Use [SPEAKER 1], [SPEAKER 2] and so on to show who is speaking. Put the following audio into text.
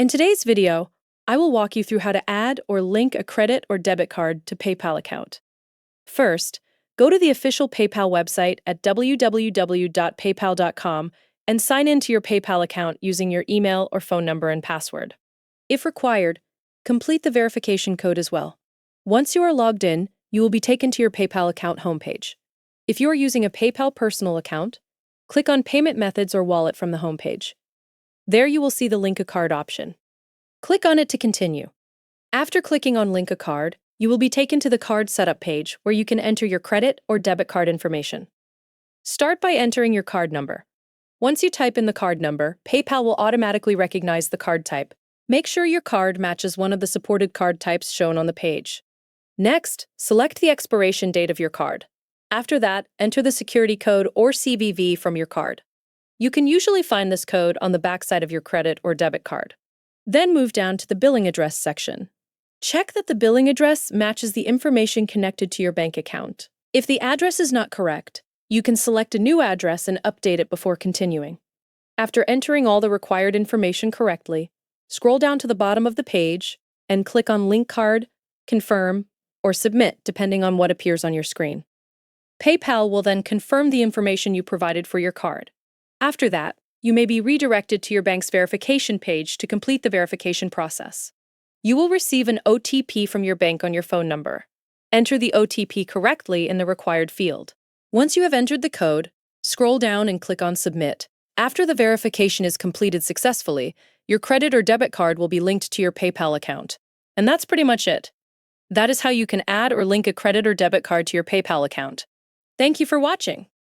[SPEAKER 1] In today's video, I will walk you through how to add or link a credit or debit card to PayPal account. First, go to the official PayPal website at www.paypal.com and sign in to your PayPal account using your email or phone number and password. If required, complete the verification code as well. Once you are logged in, you will be taken to your PayPal account homepage. If you are using a PayPal personal account, click on Payment Methods or Wallet from the homepage. There you will see the Link a Card option. Click on it to continue. After clicking on Link a Card, you will be taken to the card setup page where you can enter your credit or debit card information. Start by entering your card number. Once you type in the card number, PayPal will automatically recognize the card type. Make sure your card matches one of the supported card types shown on the page. Next, select the expiration date of your card. After that, enter the security code or CVV from your card. You can usually find this code on the backside of your credit or debit card. Then move down to the billing address section. Check that the billing address matches the information connected to your bank account. If the address is not correct, you can select a new address and update it before continuing. After entering all the required information correctly, scroll down to the bottom of the page and click on Link Card, Confirm, or Submit depending on what appears on your screen. PayPal will then confirm the information you provided for your card. After that, you may be redirected to your bank's verification page to complete the verification process. You will receive an OTP from your bank on your phone number. Enter the OTP correctly in the required field. Once you have entered the code, scroll down and click on Submit. After the verification is completed successfully, your credit or debit card will be linked to your PayPal account. And that's pretty much it. That is how you can add or link a credit or debit card to your PayPal account. Thank you for watching.